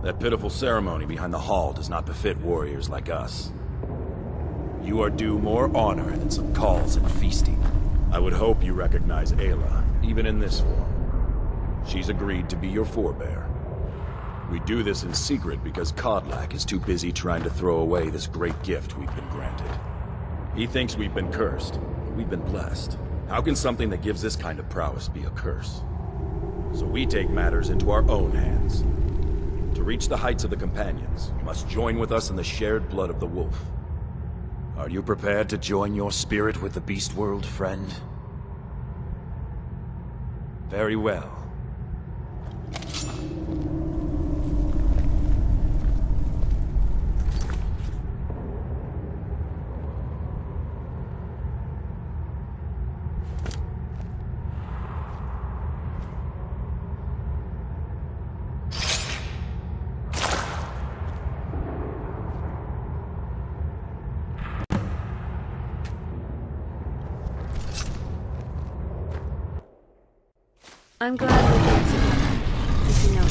That pitiful ceremony behind the hall does not befit warriors like us. You are due more honor than some calls and feasting. I would hope you recognize Ayla, even in this form. She's agreed to be your forebear. We do this in secret because Kodlak is too busy trying to throw away this great gift we've been granted. He thinks we've been cursed, but we've been blessed. How can something that gives this kind of prowess be a curse? So we take matters into our own hands. To reach the heights of the Companions, you must join with us in the shared blood of the wolf. Are you prepared to join your spirit with the beast world, friend? Very well. I'm glad we're here together, if you know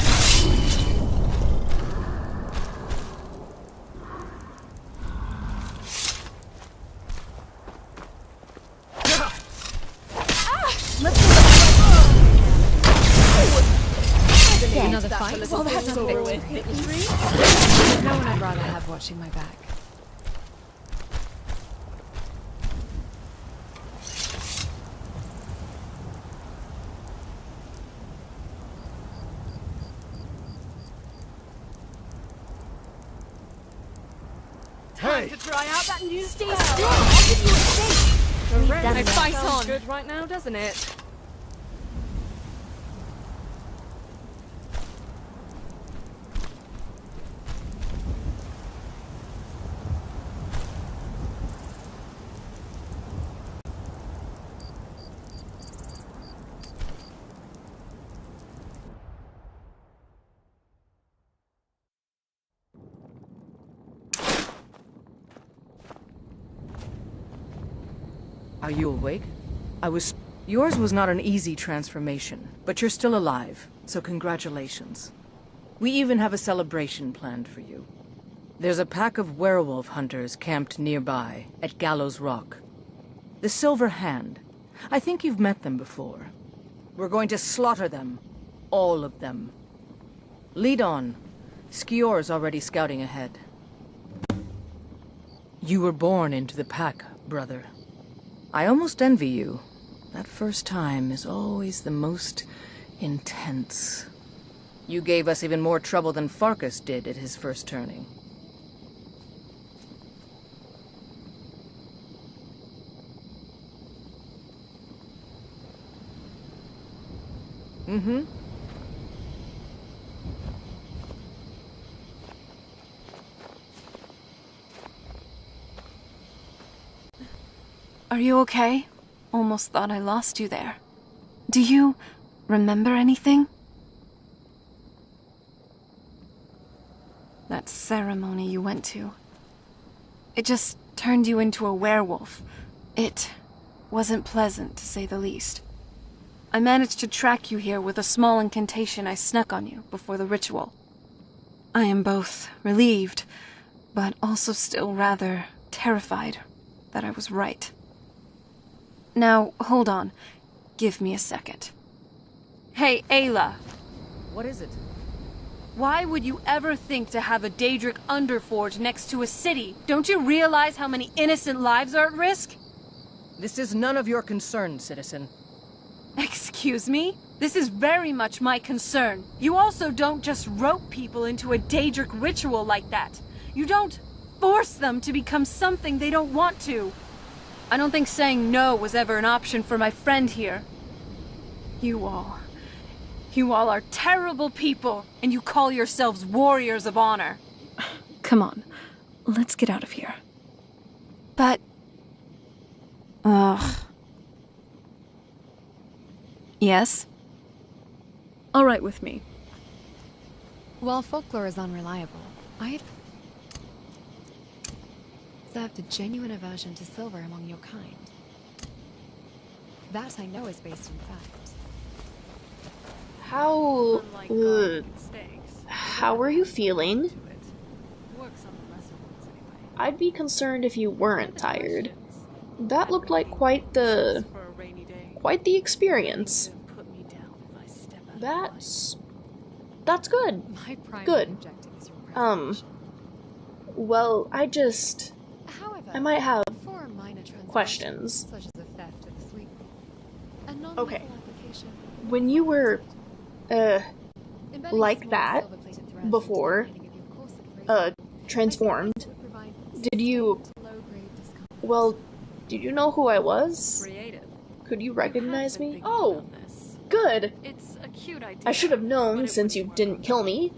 Another fight? Well, that's over with. There's no one I'd rather have watching my back. Hey! to try out that new spell. Stay still! I'll give you a shake! That fight Sounds on! good right now, doesn't it? Are you awake? Yours was not an easy transformation, but you're still alive, so congratulations. We even have a celebration planned for you. There's a pack of werewolf hunters camped nearby, at Gallows Rock. The Silver Hand. I think you've met them before. We're going to slaughter them. All of them. Lead on. Skior's already scouting ahead. You were born into the pack, brother. I almost envy you. That first time is always the most intense. You gave us even more trouble than Farkas did at his first turning. Mm-hmm. Are you okay? Almost thought I lost you there. Do you remember anything? That ceremony you went to. It just turned you into a werewolf. It wasn't pleasant, to say the least. I managed to track you here with a small incantation I snuck on you before the ritual. I am both relieved, but also still rather terrified that I was right. Now, hold on. Give me a second. Hey, Ayla. What is it? Why would you ever think to have a Daedric underforge next to a city? Don't you realize how many innocent lives are at risk? This is none of your concern, citizen. Excuse me? This is very much my concern. You also don't just rope people into a Daedric ritual like that. You don't force them to become something they don't want to. I don't think saying no was ever an option for my friend here. You all are terrible people, and you call yourselves warriors of honor. Come on, let's get out of here. But... Yes? All right with me. While folklore is unreliable, I observed a genuine aversion to silver among your kind. That I know is based in fact. How how are you feeling? I'd be concerned if you weren't tired. That looked like quite the experience. That's good. Good. Well, I might have questions. Okay. When you were, like that, before, transformed, did you know who I was? Could you recognize me? Oh, good. It's a cute idea. I should have known since you didn't kill me.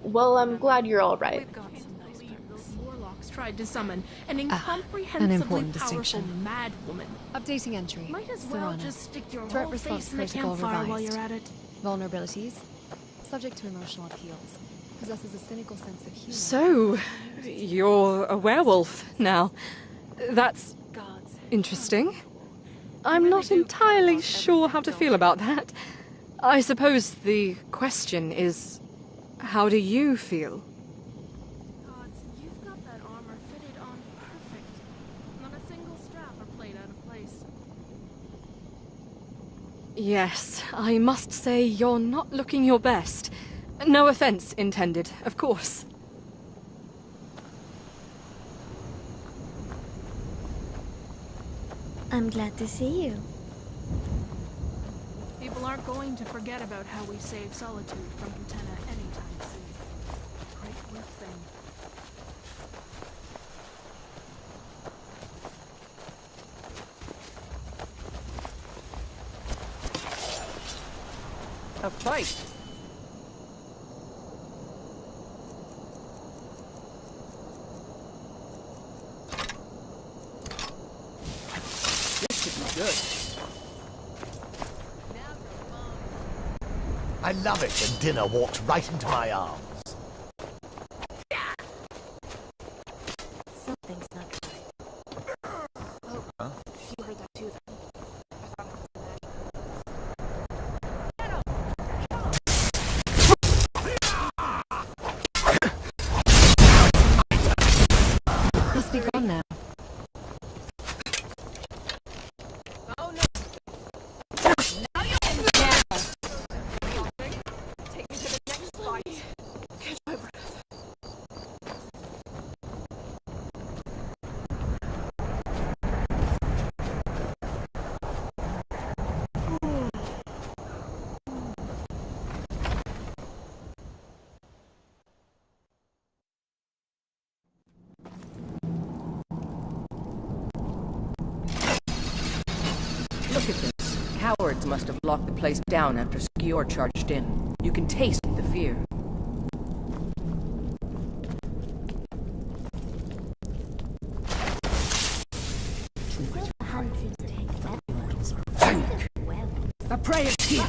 Well, I'm glad you're alright. Warlocks tried to summon an an incomprehensibly important powerful distinction. mad woman. Updating entry. Might as well Serana. just stick your Threat whole response face in the protocol campfire while revised. you're at it. Vulnerabilities. Subject to emotional appeals. Possesses a cynical sense of humor. So, you're a werewolf now. That's interesting. I'm not entirely sure how to feel about that. I suppose the question is, how do you feel? Gods, you've got that armor fitted on perfect. Not a single strap or plate out of place. Yes, I must say you're not looking your best. No offense intended, of course. I'm glad to see you. People aren't going to forget about how we saved Solitude from Utena anytime soon. Great work then. A fight. This should be good. I love it when dinner walked right into my arms. Something's not right. You heard that too then. I thought it was Must be gone now. Look at this. Cowards must have locked the place down after Skior charged in. You can taste the fear. The hand seems to hate everyone. Well, The prey is here.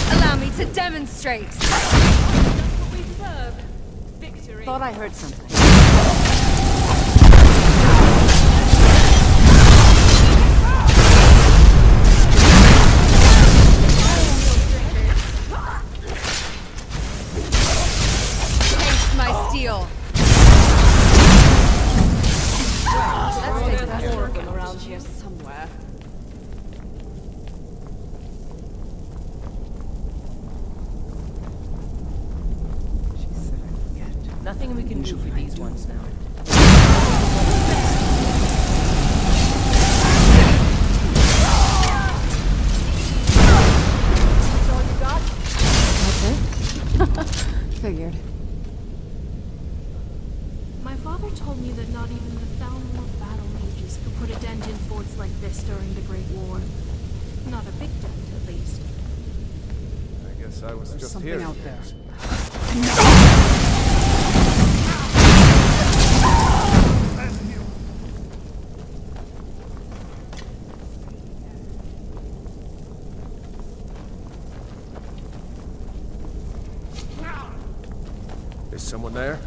Allow me to demonstrate. Thought I heard something. Taste my steel. Let's take more of them around here somewhere. Nothing we can do for these ones now. Figured. My father told me that not even the Thalmor battle mages could put a dent in forts like this during the Great War. Not a big dent, at least. I guess I was just Something here. out there. Is someone there?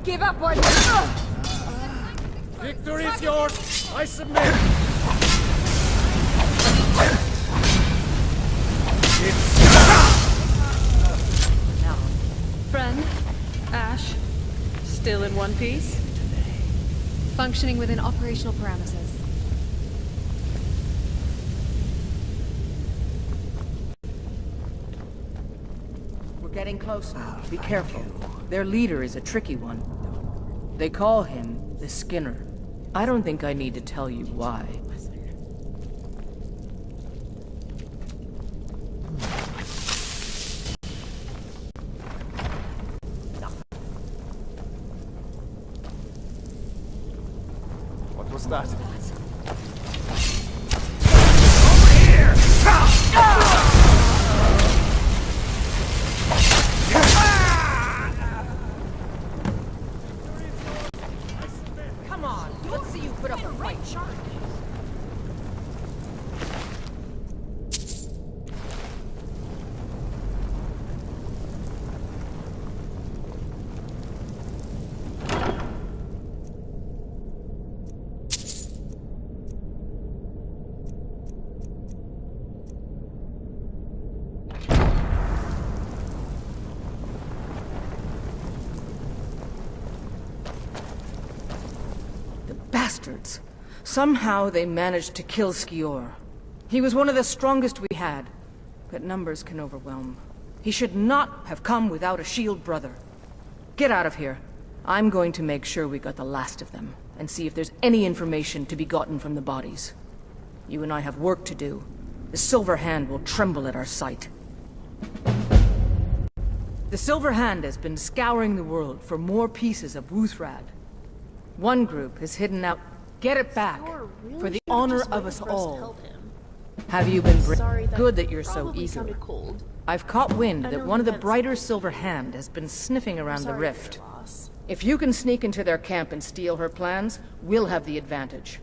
Give up, Warden! Victory is yours! I submit! Friend, Ash, still in one piece? Functioning within operational parameters. We're getting close now. Be careful. Their leader is a tricky one. They call him the Skinner. I don't think I need to tell you why. What was that? Come on, let's see you put up a fight. Bastards. Somehow they managed to kill Skior. He was one of the strongest we had, but numbers can overwhelm. He should not have come without a shield brother. Get out of here. I'm going to make sure we got the last of them, and see if there's any information to be gotten from the bodies. You and I have work to do. The Silver Hand will tremble at our sight. The Silver Hand has been scouring the world for more pieces of Wuthrad. One group is hidden out. Get it back, for the honor of us all. Have you been good that you're so eager? Cold. I've caught wind that one of the brighter Silver Hand has been sniffing around the rift. If you can sneak into their camp and steal her plans, we'll have the advantage.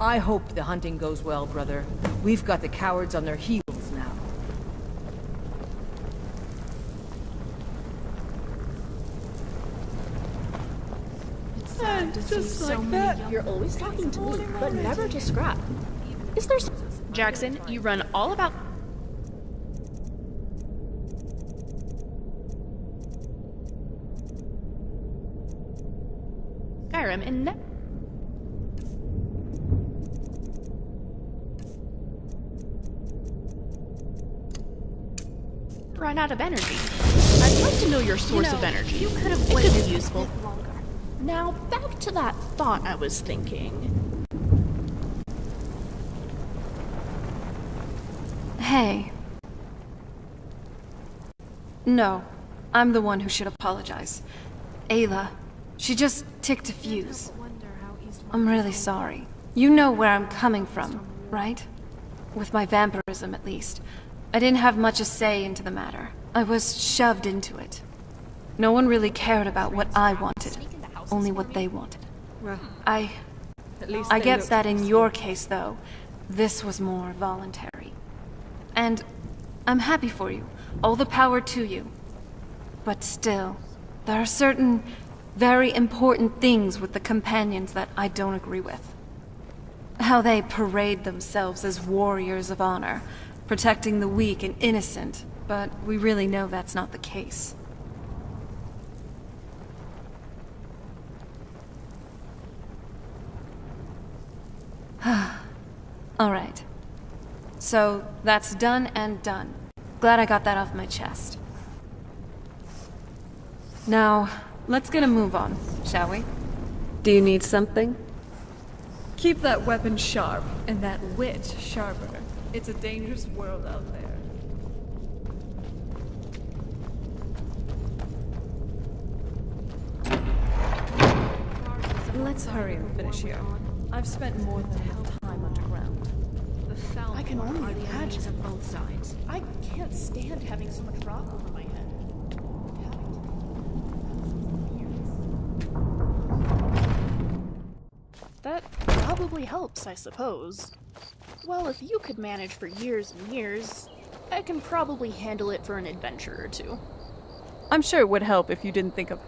I hope the hunting goes well, brother. We've got the cowards on their heels now. Just like that. You're always talking to me, but never to Scrap. Is there Jackson, you run all about Skyrim and run out of energy. I'd like to know your source of energy. You could have waited useful. Now, back to that thought I was thinking. Hey. No, I'm the one who should apologize. Ayla, she just ticked a fuse. I'm really sorry. You know where I'm coming from, right? With my vampirism, at least. I didn't have much a say into the matter. I was shoved into it. No one really cared about what I wanted. Only what they wanted. I get that in your case, though, this was more voluntary. And I'm happy for you. All the power to you. But still, there are certain very important things with the companions that I don't agree with. How they parade themselves as warriors of honor, protecting the weak and innocent, but we really know that's not the case. Alright. So, that's done and done. Glad I got that off my chest. Now, let's get a move on, shall we? Do you need something? Keep that weapon sharp, and that wit sharper. It's a dangerous world out there. Let's hurry and finish here. I've spent more than enough time underground. I can only imagine on both sides. I can't stand having so much rock over my head. That probably helps, I suppose. Well, if you could manage for years and years, I can probably handle it for an adventure or two. I'm sure it would help if you didn't think of...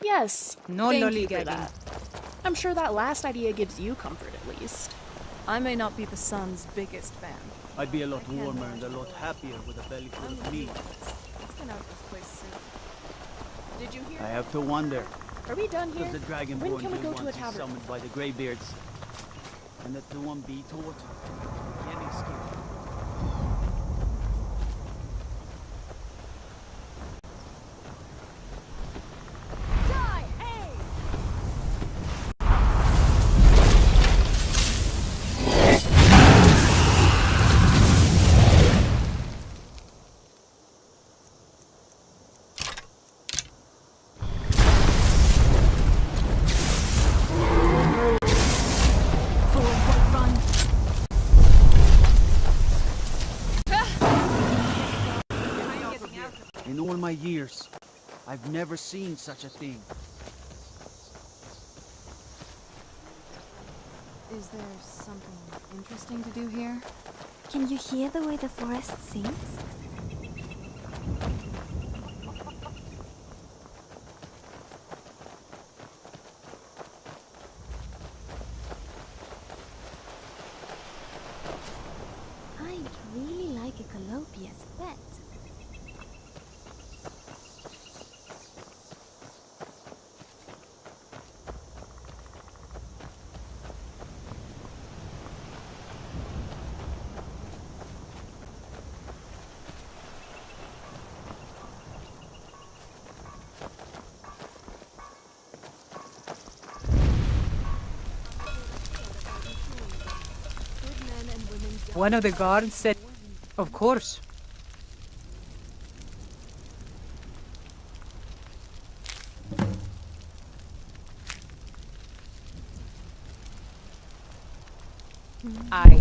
Yes, No thank you for lollygagging. that. I'm sure that last idea gives you comfort at least. I may not be the sun's biggest fan. I'd be a lot warmer and a lot happier with a belly full of meat. Let's get out of this place soon. Did you hear? I have to wonder Are we done here? if the Dragonborn When can we will go to a want tavern? summoned by the Greybeards. And that the one be taught. Can escape. In all my years, I've never seen such a thing. Is there something interesting to do here? Can you hear the way the forest sings? I'd really like a Calliope as a pet. One of the guards said, "Of course." I.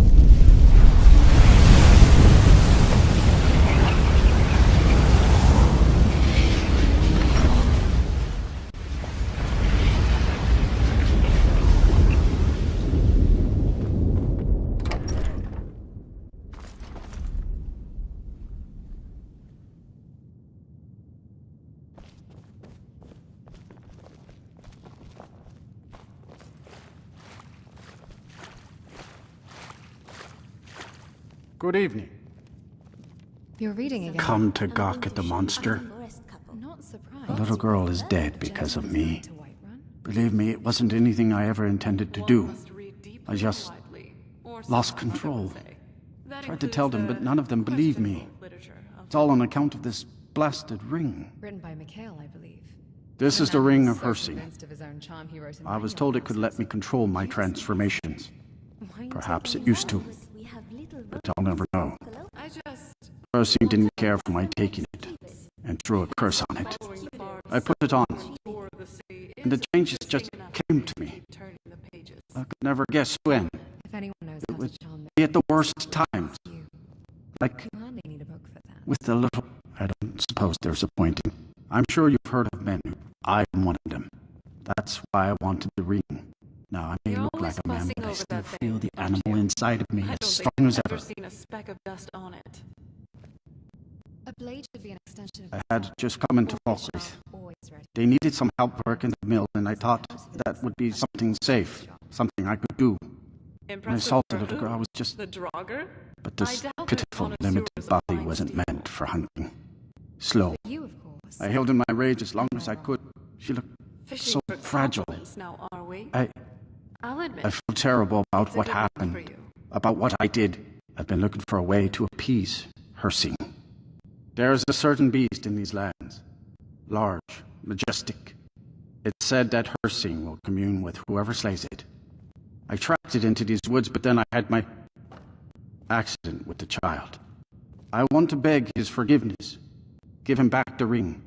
Good evening. You're reading again. Come to gawk at the monster. Not surprised. The little girl is dead because of me. Believe me, it wasn't anything I ever intended to do. I just lost control. Tried to tell them, but none of them believed me. It's all on account of this blasted ring. Written by Mikhail, I believe. This is the ring of Hersey. Convinced of his own charm, he wrote a I was manual told it about could let me control my transformations. Perhaps it used to, but I'll never know. Hersey didn't care for my taking it, and threw a curse on it. I put it on, and the changes just came to me. I could never guess when. If anyone knows It how would to charm be at the worst times. Like you hardly need a book for that. with the little... I don't suppose there's a point in... I'm sure you've heard of men. I am one of them. That's why I wanted the ring. Now, I may look like a man, but I still feel the animal inside of me as strong as ever. seen a speck of dust on it. A blade should be an extension of I had just come into Falkreath. always They needed some help working the mill, and I thought that would be something safe, something I could do. When I saw the little girl, I was just... The Draugr? But this pitiful, limited body wasn't meant for hunting. Slow. You, of course. I held in my rage as long as I could. She looked so fragile. Now, are we? I feel terrible about what happened, about what I did. I've been looking for a way to appease Hersing. There is a certain beast in these lands. Large, majestic. It's said that Hersing will commune with whoever slays it. I tracked it into these woods, but then I had my accident with the child. I want to beg his forgiveness. Give him back the ring.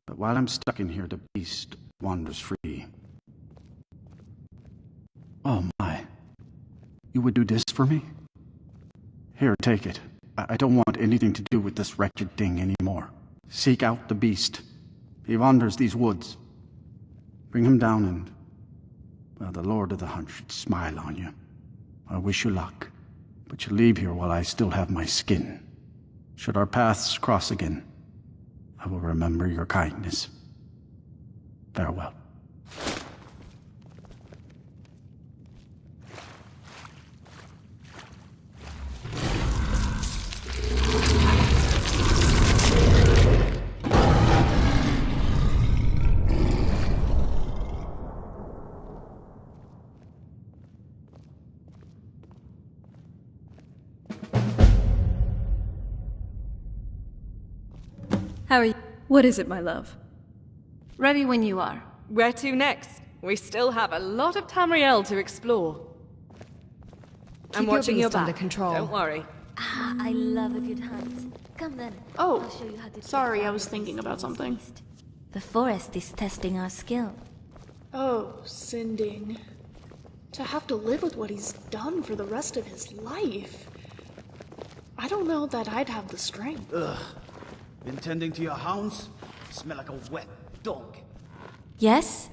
But while I'm stuck in here, the beast wanders free. Oh my. You would do this for me? Here, take it. I don't want anything to do with this wretched thing anymore. Seek out the beast. He wanders these woods. Bring him down and... well, the Lord of the Hunt should smile on you. I wish you luck. But you leave here while I still have my skin. Should our paths cross again, I will remember your kindness. Farewell. How are you? What is it, my love? Ready when you are. Where to next? We still have a lot of Tamriel to explore. I'm watching your beast under back. control. Don't worry. Ah, I love a good hunt. Come then. Oh, I'll show you how to sorry, take I down was this thinking about mysterious something. beast. The forest is testing our skill. Oh, Sinding. To have to live with what he's done for the rest of his life. I don't know that I'd have the strength. Ugh. Been tending to your hounds? Smell like a wet dog. Yes?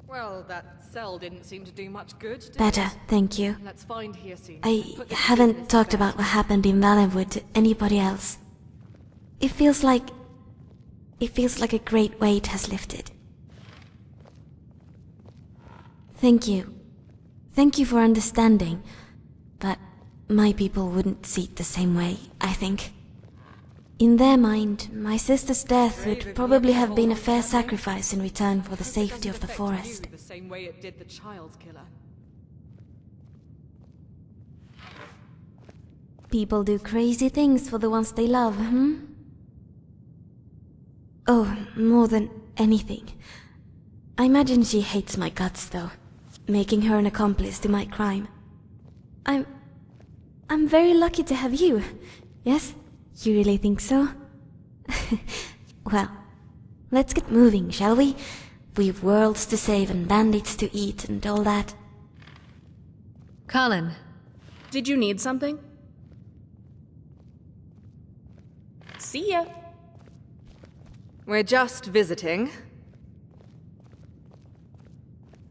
Well, that cell didn't seem to do much good, did Better, it? thank you. Let's find Hircine. I Put the haven't business talked to about bed. what happened in Valenwood to anybody else. It feels like a great weight has lifted. Thank you. Thank you for understanding. But my people wouldn't see it the same way, I think. In their mind, my sister's death would probably have been a fair sacrifice in return for the safety of the forest. The same way it did the child's killer. People do crazy things for the ones they love, Oh, more than anything. I imagine she hates my guts, though, making her an accomplice to my crime. I'm very lucky to have you. Yes? You really think so? Well, let's get moving, shall we? We've worlds to save and bandits to eat and all that. Colin. Did you need something? See ya. We're just visiting.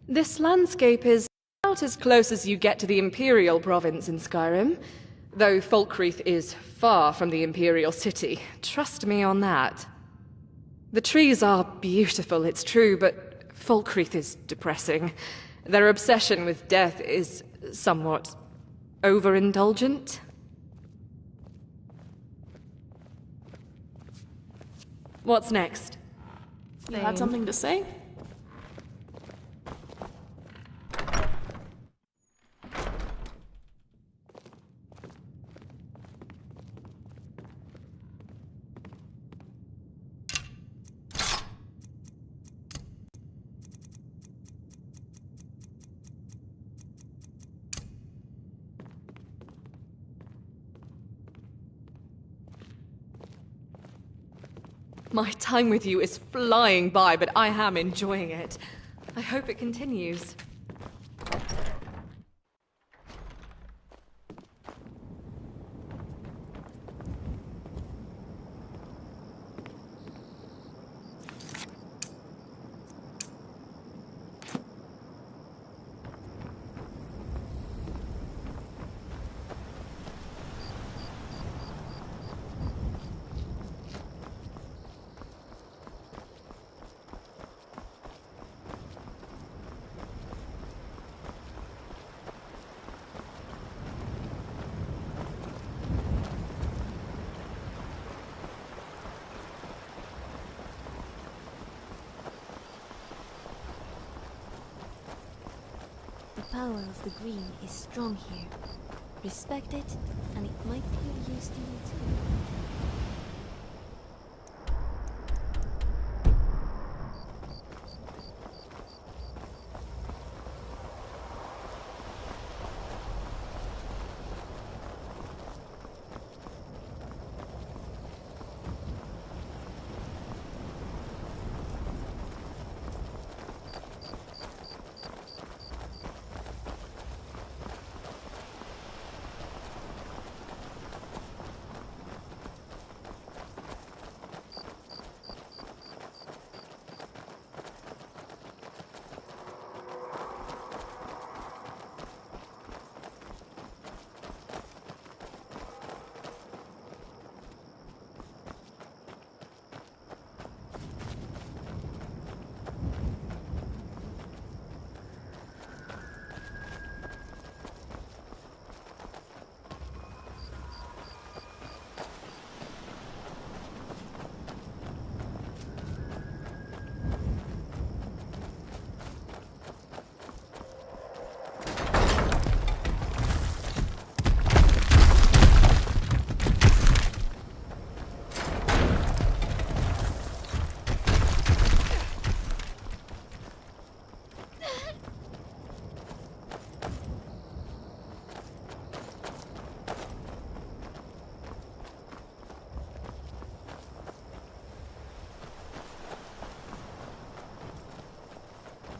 This landscape is about as close as you get to the Imperial province in Skyrim, though Falkreath is far from the Imperial city. Trust me on that. The trees are beautiful, it's true, but Falkreath is depressing. Their obsession with death is somewhat overindulgent. What's next? You had something to say? My time with you is flying by, but I am enjoying it. I hope it continues. power of the green is strong here. Respect it, and it might be of use to you too.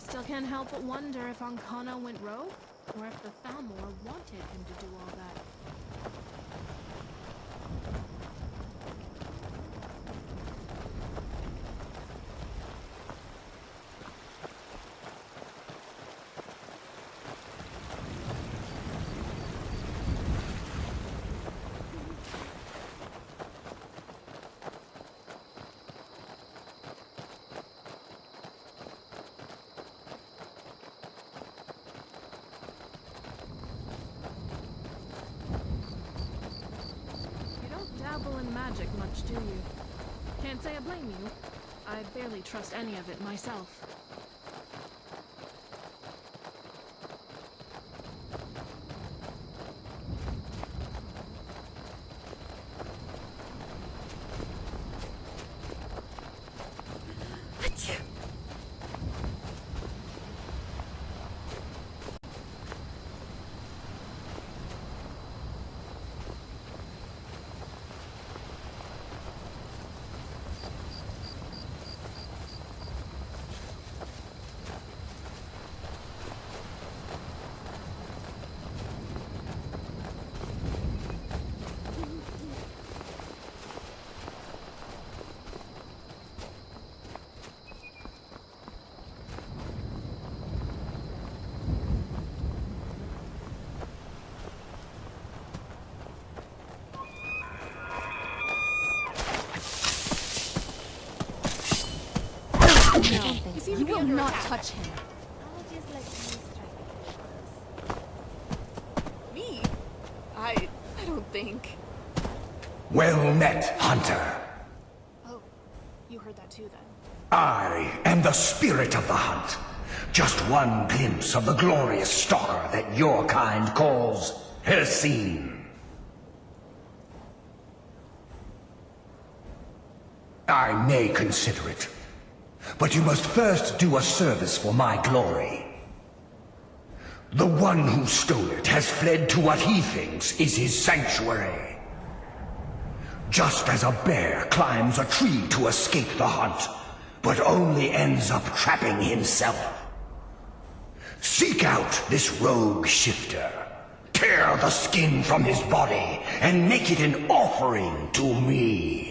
Still can't help but wonder if Ancana went rogue, or if the Thalmor wanted him to do all that. Dabble in magic much, do you? Can't say I blame you. I barely trust any of it myself. You will not touch him. Me? I don't think. Well met, Hunter. Oh, you heard that too then. I am the spirit of the hunt. Just one glimpse of the glorious stalker that your kind calls Hercine. I may consider it. But you must first do a service for my glory. The one who stole it has fled to what he thinks is his sanctuary. Just as a bear climbs a tree to escape the hunt, but only ends up trapping himself. Seek out this rogue shifter. Tear the skin from his body and make it an offering to me.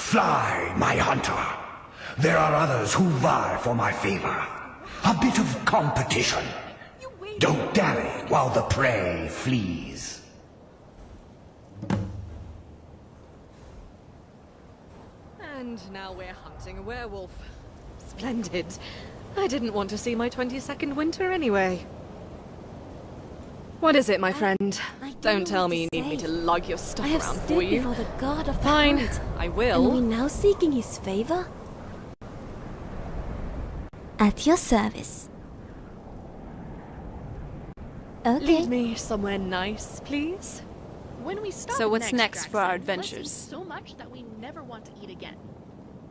Fly, my hunter. There are others who vie for my favor. A bit of competition. Don't dally while the prey flees. And now we're hunting a werewolf. Splendid. I didn't want to see my 22nd winter anyway. What is it, my friend? Don't tell me you need me to lug your stuff around for you. Before the god of the Fine, hunt, I will. And we now seeking his favor? At your service. Okay. Lead me somewhere nice, please. When we stop So what's next for our Draxon, let's eat adventures? so much that we never want to eat again.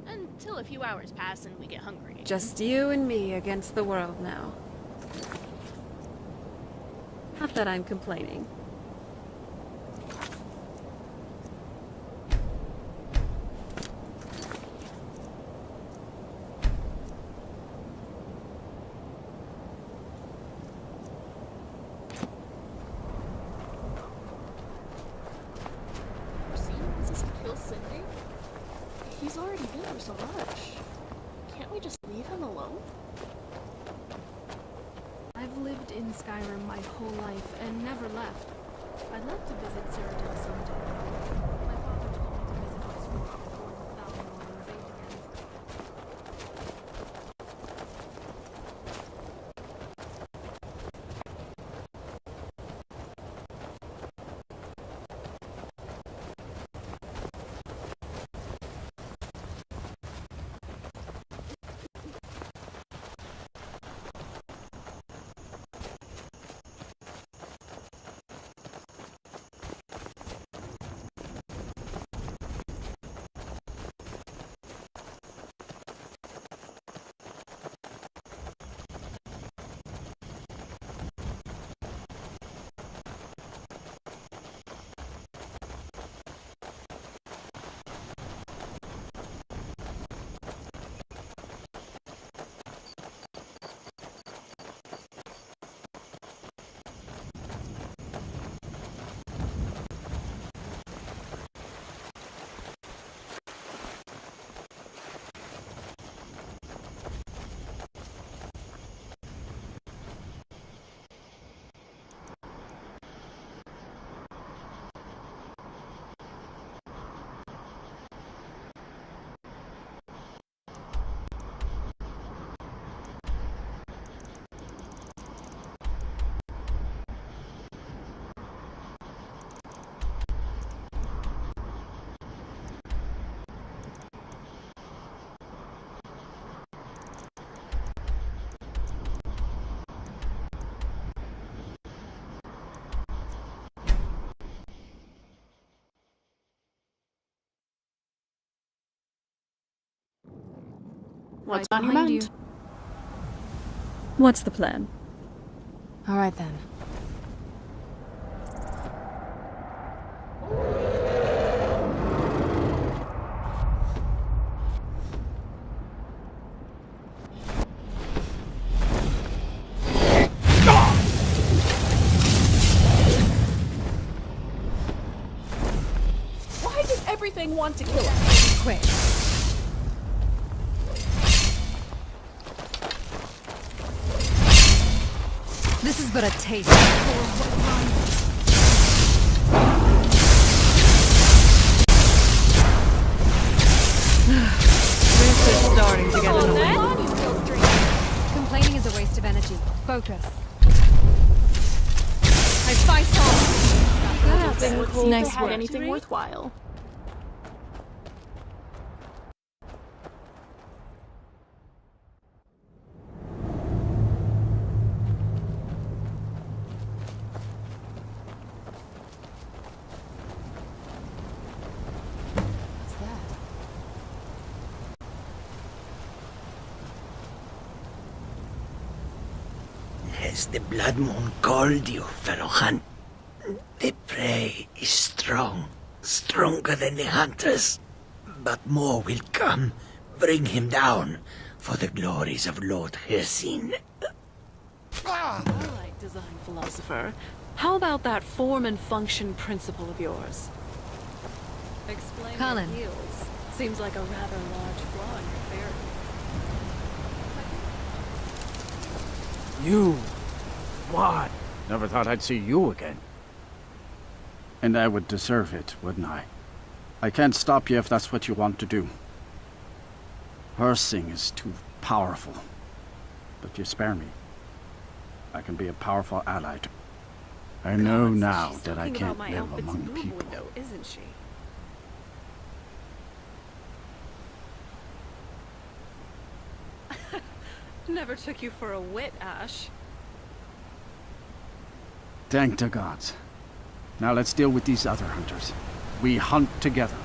Until a few hours pass and we get hungry again. Just you and me against the world now. Not that I'm complaining. Wants us to kill Cindy? He's already been through so much. Can't we just leave him alone? I've lived in Skyrim my whole life and never left. I'd like to visit Cyrodiil someday. My father told me to visit Westford before Balmor invaded again. What's Right on your behind mind? you. What's the plan? All right then. Why does everything want to kill us? Quick. This is but a taste. This is starting to get annoying. Complaining is a waste of energy. Focus. I fight on. Let's see if Nice they had work. anything worthwhile. What's that? Has the blood moon called you, fellow hunt? The prey is strong, stronger than the hunters. But more will come. Bring him down for the glories of Lord Hircine. Alright, design philosopher. How about that form and function principle of yours? Explain Colin. your heels. Seems like a rather large flaw in your theory. You? What? Never thought I'd see you again. And I would deserve it, wouldn't I? I can't stop you if that's what you want to do. Hersing is too powerful. But if you spare me, I can be a powerful ally to... I know now She's that I talking can't about my live outfit's among boob people. window, isn't she? Never took you for a wit, Ash. Thank the gods. Now let's deal with these other hunters. We hunt together.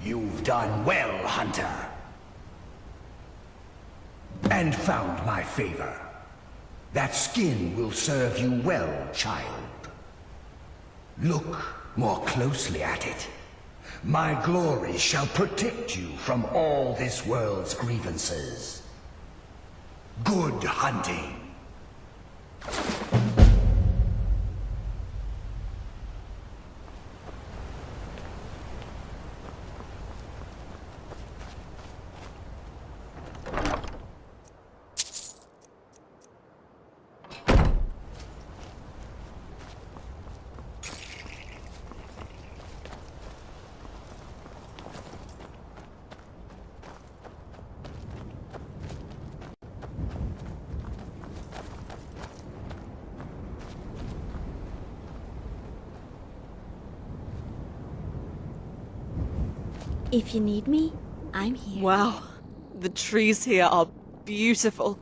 You've done well, hunter. And found my favor. That skin will serve you well, child. Look more closely at it. My glory shall protect you from all this world's grievances. Good hunting. If you need me, I'm here. Wow, the trees here are beautiful.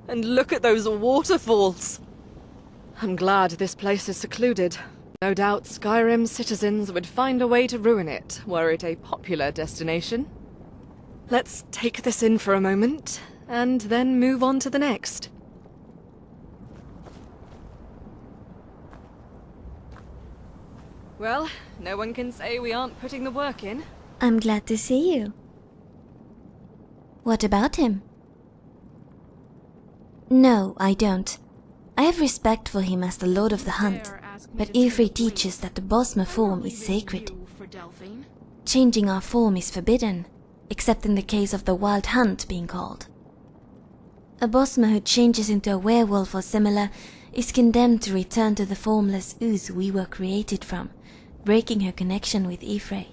And look at those waterfalls. I'm glad this place is secluded. No doubt Skyrim's citizens would find a way to ruin it, were it a popular destination. Let's take this in for a moment, and then move on to the next. Well, no one can say we aren't putting the work in. I'm glad to see you. What about him? No, I don't. I have respect for him as the Lord of the Hunt, but Ifrit teaches that the Bosmer form is sacred. Changing our form is forbidden, except in the case of the Wild Hunt being called. A Bosmer who changes into a werewolf or similar is condemned to return to the formless ooze we were created from, breaking her connection with Ifrit.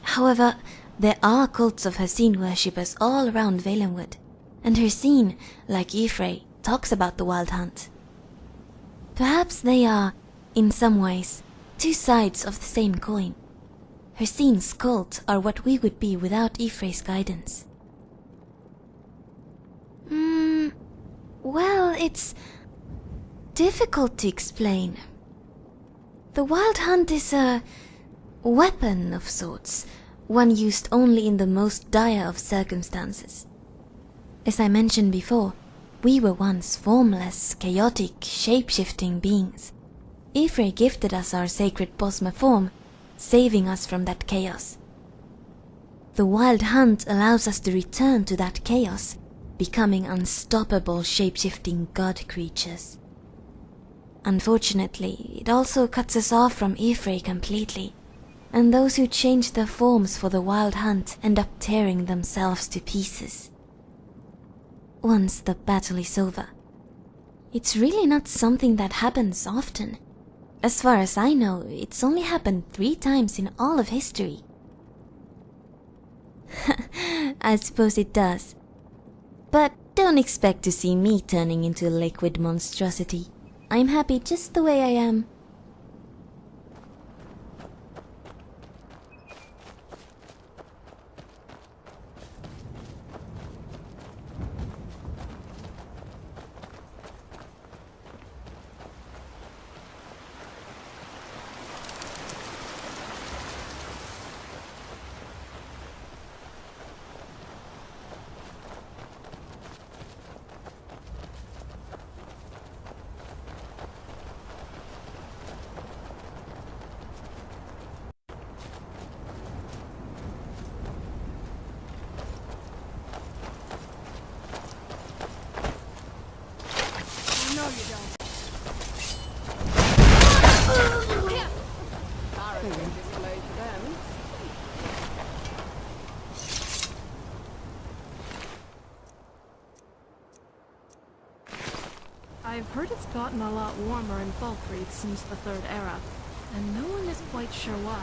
However, there are cults of Haseen worshippers all around Valenwood, and Haseen, like Ifrit, talks about the Wild Hunt. Perhaps they are, in some ways, two sides of the same coin. Haseen's cult are what we would be without Ifrit's guidance. Well, it's difficult to explain. The Wild Hunt is a weapon of sorts, one used only in the most dire of circumstances. As I mentioned before, we were once formless, chaotic, shape-shifting beings. Ifrit gifted us our sacred Bosmer form, saving us from that chaos. The Wild Hunt allows us to return to that chaos, becoming unstoppable shape-shifting god creatures. Unfortunately, it also cuts us off from Ifrit completely, and those who change their forms for the Wild Hunt end up tearing themselves to pieces. Once the battle is over. It's really not something that happens often. As far as I know, it's only happened 3 times in all of history. I suppose it does. But don't expect to see me turning into a liquid monstrosity. I'm happy just the way I am. I've heard it's gotten a lot warmer in Falkreath since the Third Era, and no one is quite sure why.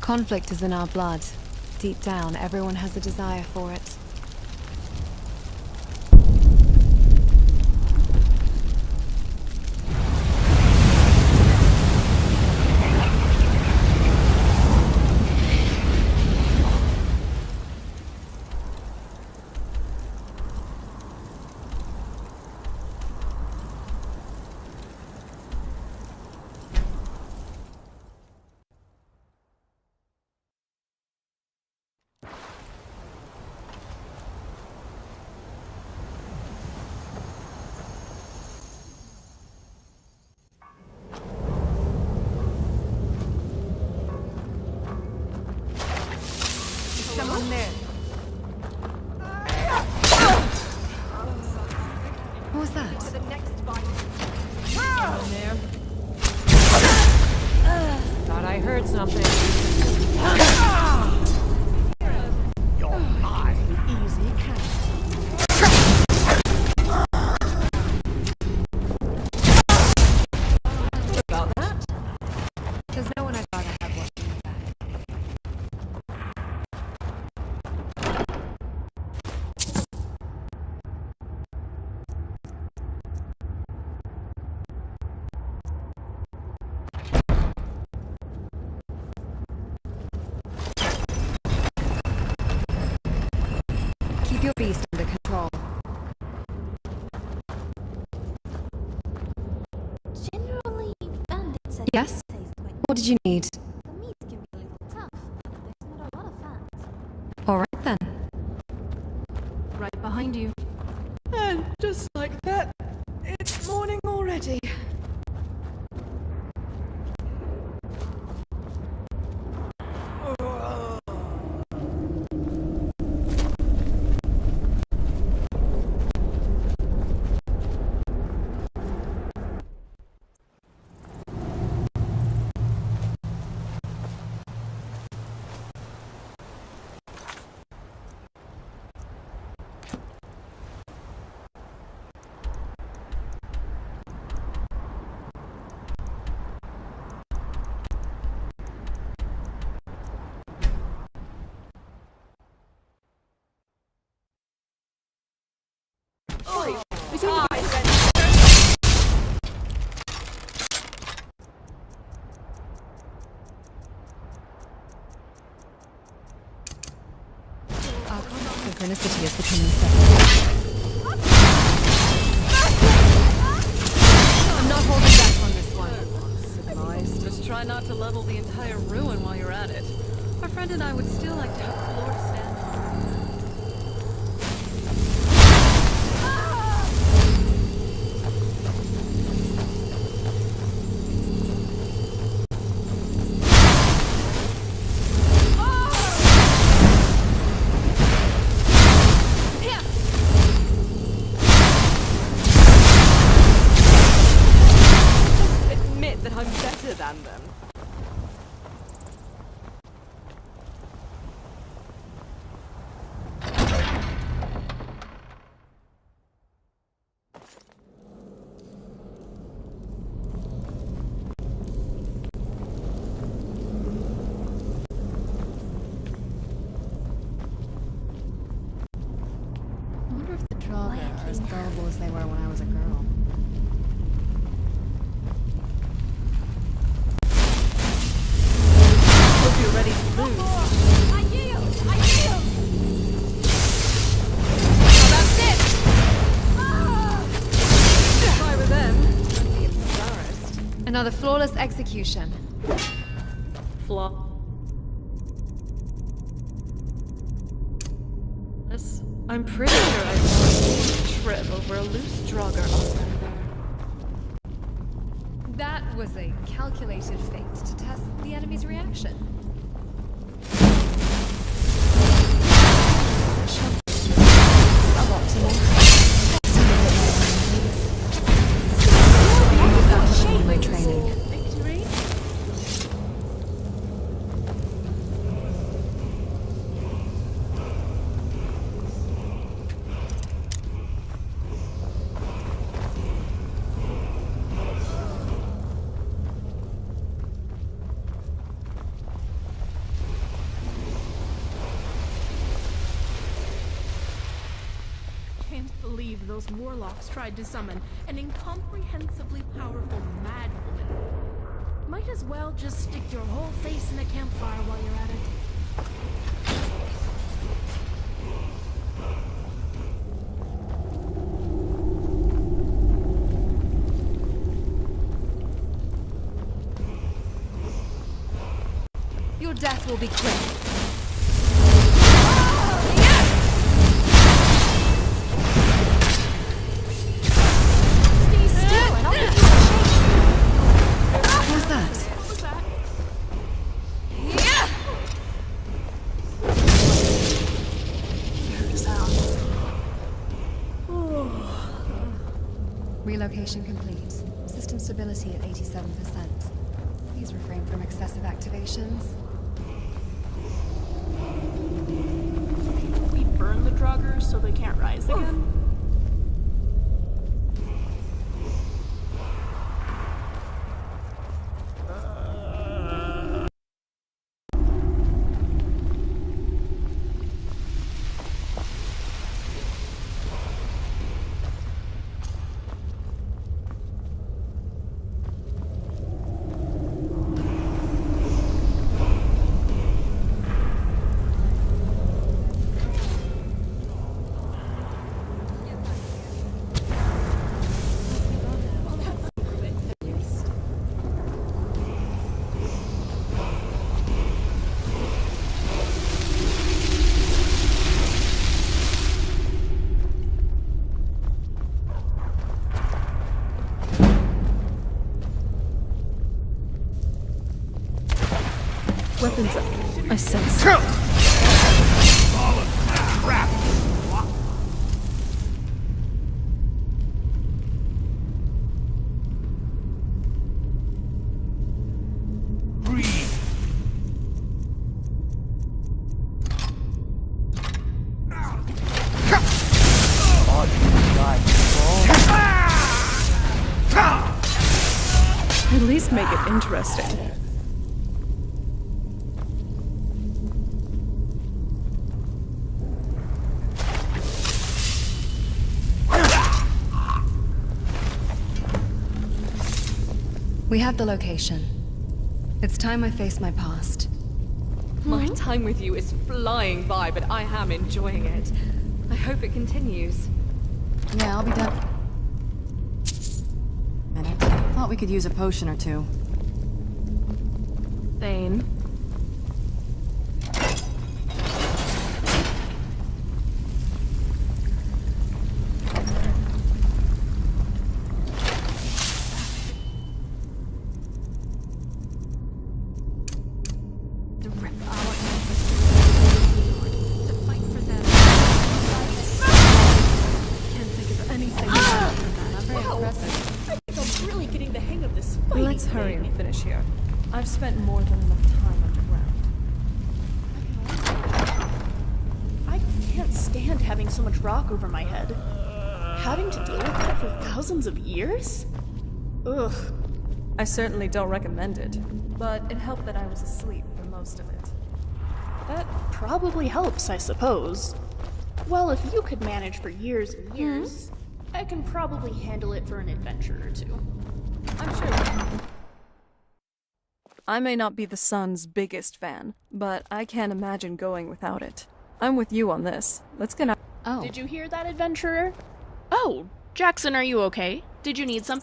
Conflict is in our blood. Deep down, everyone has a desire for it. Someone there. What was that? Someone there. Thought I heard something. You're mine. Easy cat. About that? There's no one I'd rather have watching my back. Keep your beast under control. Generally, bandits and Yes? taste quite What did you need? The meat can be a little tough, but there's not a lot of fat. Alright then. Right behind you. And just like that, it's morning already. Our combat synchronicity is becoming second. I'm not holding back on this one. Civilized. Just try not to level the entire ruin while you're at it. Our friend and I would still like to have a floor to stand on. Admit that I'm better than them. I wonder if the Draugr are as gullible as they were when I was a girl. Hope you're ready to lose. I yield! I yield! That's it! Try with them. Be embarrassed. Another flawless execution. Flaw. I'm pretty sure I saw a trip over a loose Draugr over there. That was a calculated feint to test the enemy's reaction. Suboptimal. My training. Victory? believe those warlocks tried to summon an incomprehensibly powerful madwoman. Might as well just stick your whole face in a campfire while you're at it. Your death will be quick. Relocation complete. System stability at 87%. Please refrain from excessive activations. We burn the Draugrs so they can't rise again? Weapons up. I sense. At least make it interesting. We have the location. It's time I face my past. My time with you is flying by, but I am enjoying it. I hope it continues. Yeah, I'll be done. Minute. Thought we could use a potion or two. Thane. Let's hurry and finish here. I've spent more than enough time underground. I can't stand having so much rock over my head. Having to deal with that for thousands of years? Ugh. I certainly don't recommend it, but it helped that I was asleep for most of it. That probably helps, I suppose. Well, if you could manage for years and years, I can probably handle it for an adventure or two. I'm sure. I may not be the sun's biggest fan, but I can't imagine going without it. I'm with you on this. Let's get out. Oh. Did you hear that, adventurer? Oh, Jackson, are you okay? Did you need some?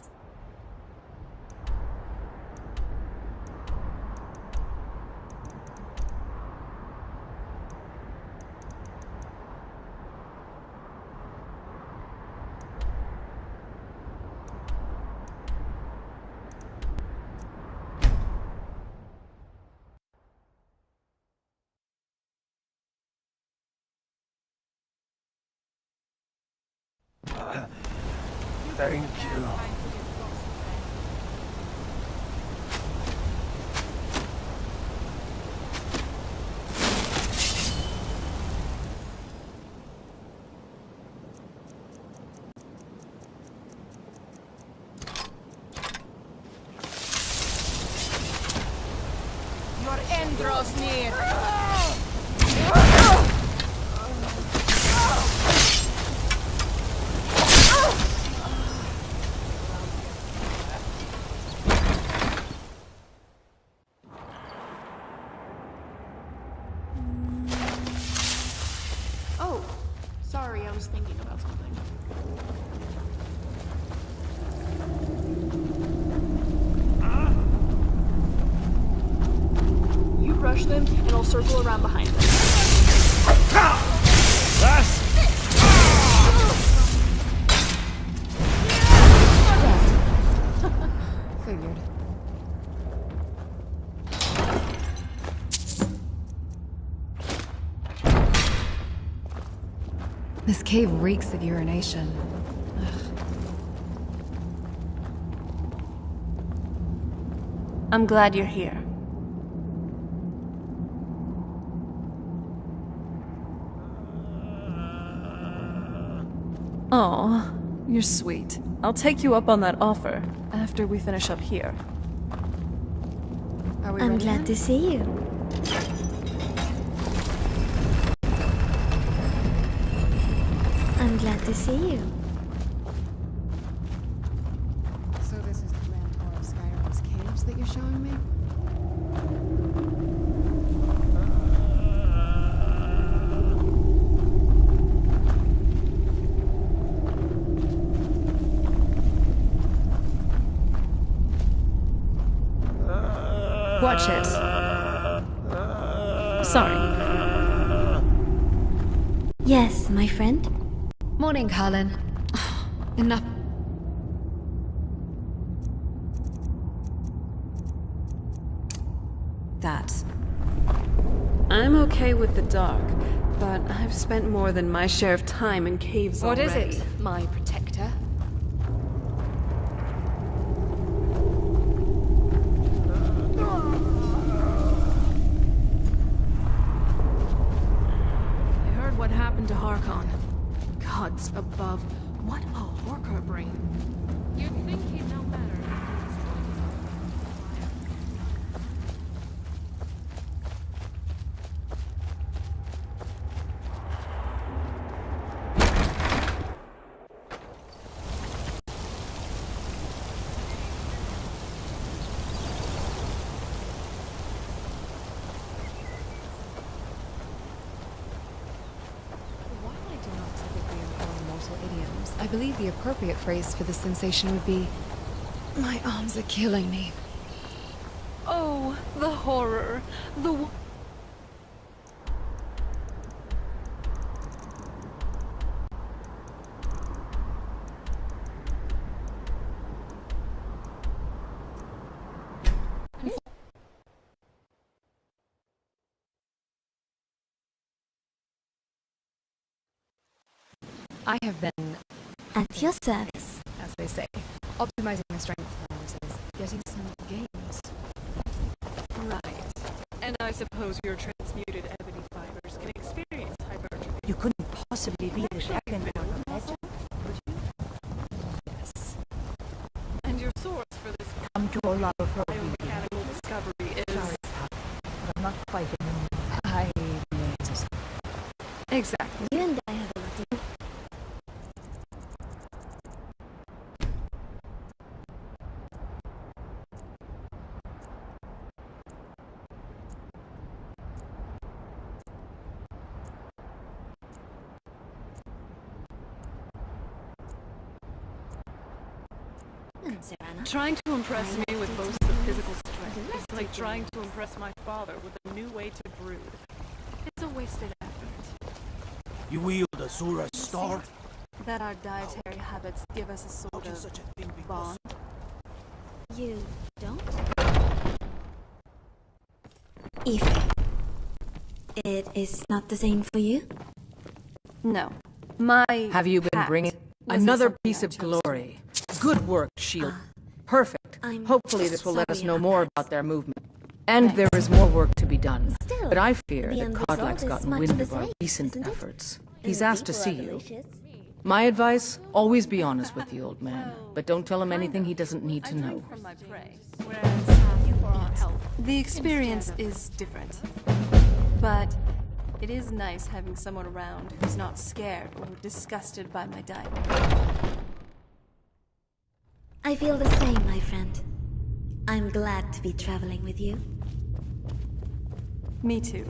Thank you. Your end draws near. was thinking about something. You rush them, and I'll circle around behind them. Figured. This cave reeks of urination. I'm glad you're here. Oh, you're sweet. I'll take you up on that offer after we finish up here. Are we I'm ready glad then? to see you. I'm glad to see you. So this is the grand tour of Skyrim's caves that you're showing me? Watch it. Sorry. Yes, my friend. Morning, Carlin. Enough. That. I'm okay with the dark, but I've spent more than my share of time in caves What already. is it, my protector? I heard what happened to Harkon. Gods above, what a worker brain. You'd think he'd know better. While I do not typically employ mortal idioms, I believe the appropriate phrase for this sensation would be, my arms are killing me. Oh, the horror. I have been, At your service. as they say, optimizing my strength versus getting some gains. Right. And I suppose your transmuted ebony fibers can experience hypertrophy. You couldn't possibly be the Dragonborn legend, could you? Yes. And your source for this Come to Olaro for a week. biomechanical discovery is... Sorry, Pop, but I'm not quite in I noticed. Exactly. You and I have a lot in Serana. Trying to impress me with boasts of physical strength is like trying to impress my father with a new way to brood. It's a wasted effort. You wield a Sura's star? That our dietary habits give us a How sort can of such a thing be bond. You don't? If it is not the same for you? No. My Have you been hat bringing wasn't another something piece I of chose to glory? Good work, Shield. Perfect. I'm Hopefully this will let us sorry know about more that. about their movement. And there is more work to be done. Still, But I fear the that end Kodlak's result is gotten much wind the of our same, recent isn't it? efforts. And He's the asked to people see are you. delicious. My advice, always be honest with the old man. But don't tell him anything he doesn't need to know. From my prey, whereas the experience is different. But it is nice having someone around who's not scared or disgusted by my diet. I feel the same, my friend. I'm glad to be traveling with you. Me too.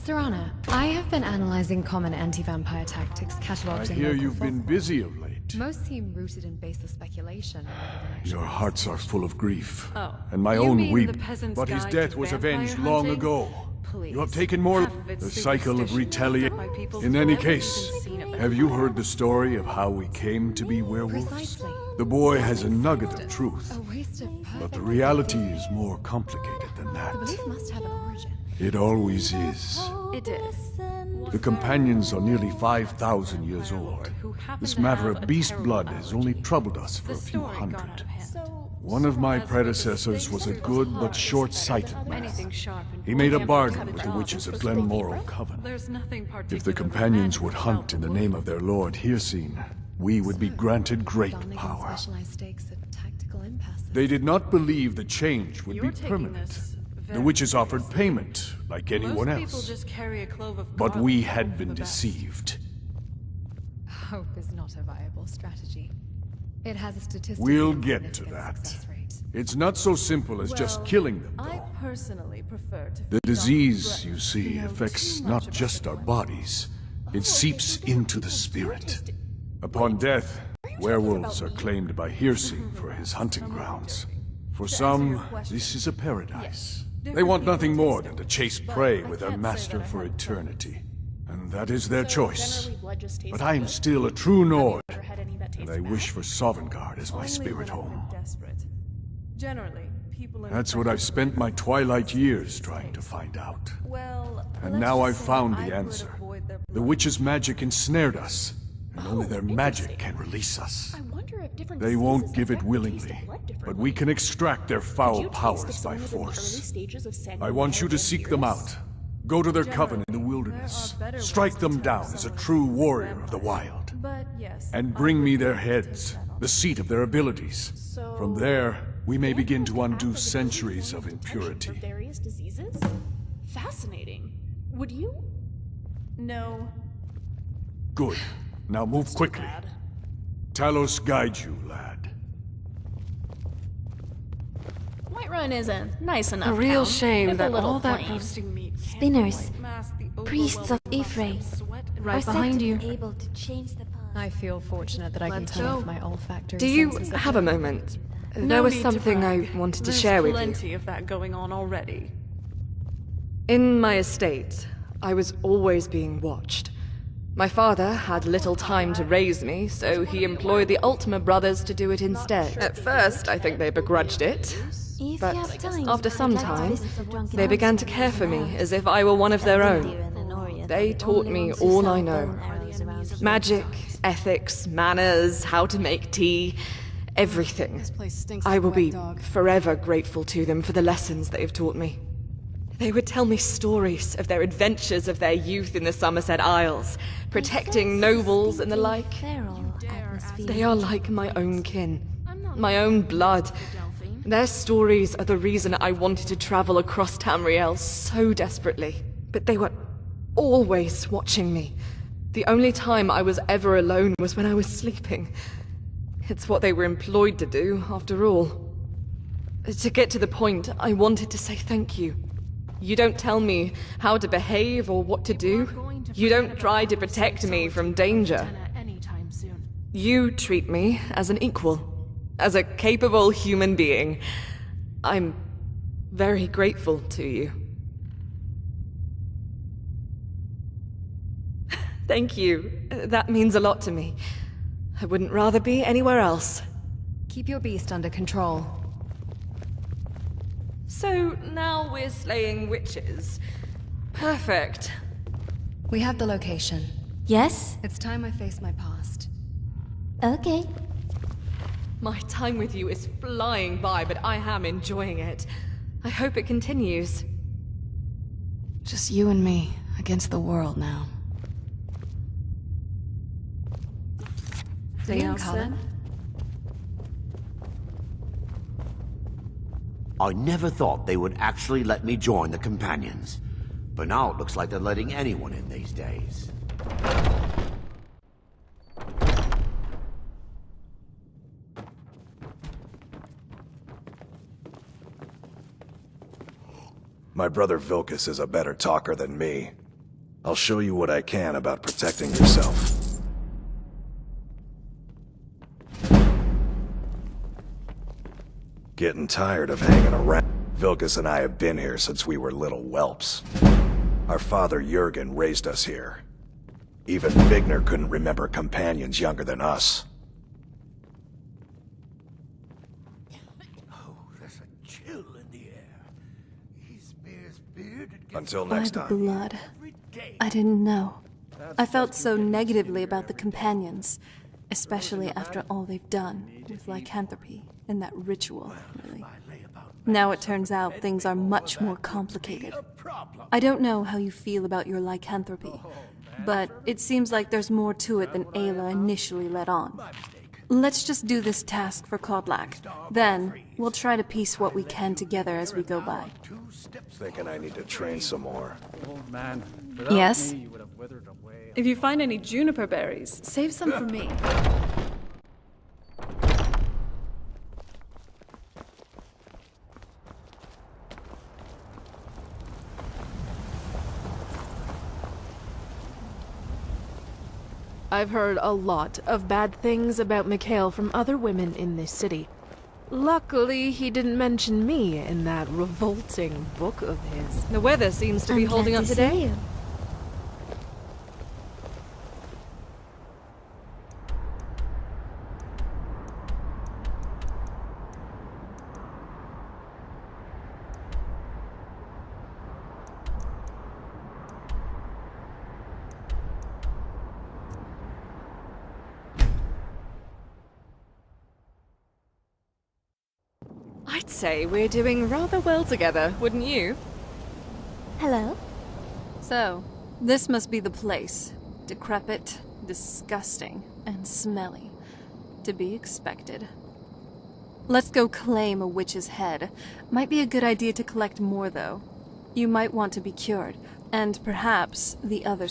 Serana, I have been analyzing common anti-vampire tactics cataloged I in hear local you've been folklore. busy of late. Most seem rooted in baseless speculation rather than actual Your hearts are full of grief. Oh, And my you own mean weep. the Peasant's But his Guide death to was Vampire avenged long Hunting? ago. Please. You have taken more. Half of it's The cycle of superstition. retaliation. By people In who any haven't case, even seen it have you heard the story of how we came to be werewolves? Precisely. The boy has a nugget of truth. A waste of But perfect the reality is more complicated than The that. belief must have an origin. It always is. It is. The companions are nearly 5,000 years old. This matter of beast blood has only troubled us for a few hundred. One of my predecessors was a good but short-sighted man. He made a bargain with the witches of Glenmoral Coven. There's nothing If the companions would hunt in the name of their lord Hirsine, we would be granted great Making power. specialized stakes at tactical impasses. They did not believe the change would be permanent. The witches offered payment, like anyone else. But we had been deceived. Hope is not a viable strategy. It has a statistically We'll get to significant that. success rate. It's not so simple as just killing them, I though. personally prefer to The feed on disease, bread. you see, Know affects too much not about just it. our bodies. It seeps into the spirit. Upon death, werewolves are claimed by Hirsine for his hunting grounds. For some, this is a paradise. They want nothing more than to chase prey with their master for eternity. And that is their choice. But I am still a true Nord, and I wish for Sovngarde as my spirit home. Generally, people That's what I've spent my twilight years trying to find out. And now I've found the answer. The witch's magic ensnared us, and only their magic can release us. They won't give it willingly, but we can extract their foul powers by force. I want you to seek them out. Go to their coven in the wilderness. Strike them down as a true warrior of the wild. And bring me their heads, the seat of their abilities. From there, we may begin to undo centuries of impurity. Various diseases? Fascinating. Would you? No. Good. Now move quickly. Talos guide you, lad. Whiterun isn't nice enough. A real town. shame It's a that little all that plain. Roasting meat. Spinners, priests of Ifre, Right are said behind to you. be able to change the past. I feel fortunate that I can Let's turn go. off my olfactory Do you senses at have a will. moment? There was something I wanted to share with you. Plenty of that going on already. In my estate, I was always being watched. My father had little time to raise me, so he employed the Ultima brothers to do it instead. At first, I think they begrudged it, If but you have time, after some I'd like to time, visit the drunken they began to house care for me around as if I were one of their own. Reindeer and Anoria, They the taught only me ones who all sell I know. bone arrows around here. Magic, ethics, manners, how to make tea, everything. This place stinks I like will wet be dog. forever grateful to them for the lessons they have taught me. They would tell me stories of their adventures of their youth in the Somerset Isles, protecting nobles and the like. Feral atmosphere. They are like my own kin, my own blood. Their stories are the reason I wanted to travel across Tamriel so desperately. But they were always watching me. The only time I was ever alone was when I was sleeping. It's what they were employed to do, after all. To get to the point, I wanted to say thank you. You don't tell me how to behave or what to do. You don't try to protect me from danger. You treat me as an equal, as a capable human being. I'm very grateful to you. Thank you. That means a lot to me. I wouldn't rather be anywhere else. Keep your beast under control. So now we're slaying witches. Perfect. We have the location. Yes? It's time I face my past. Okay. My time with you is flying by, but I am enjoying it. I hope it continues. Just you and me against the world now. Anything else then? I never thought they would actually let me join the Companions. But now it looks like they're letting anyone in these days. My brother Vilcus is a better talker than me. I'll show you what I can about protecting yourself. Getting tired of hanging around. Vilkas and I have been here since we were little whelps. Our father Jurgen raised us here. Even Vigner couldn't remember companions younger than us. Oh, there's a chill in the air. His beard's beard. Until next By the time. blood. I didn't know. I felt so negatively about the companions, especially after all they've done with lycanthropy and that ritual, really. Now it turns out things are much more complicated. I don't know how you feel about your lycanthropy, but it seems like there's more to it than Ayla initially let on. Let's just do this task for Kodlak. Then, we'll try to piece what we can together as we go by. Thinking I need to train some more. Old man. Yes? Me, you would have withered away. If you find any juniper berries, save some for me. I've heard a lot of bad things about Mikhail from other women in this city. Luckily, he didn't mention me in that revolting book of his. The weather seems to be holding up today. I'd say we're doing rather well together, wouldn't you? Hello? So, this must be the place. Decrepit, disgusting, and smelly. To be expected. Let's go claim a witch's head. Might be a good idea to collect more, though. You might want to be cured, and perhaps the others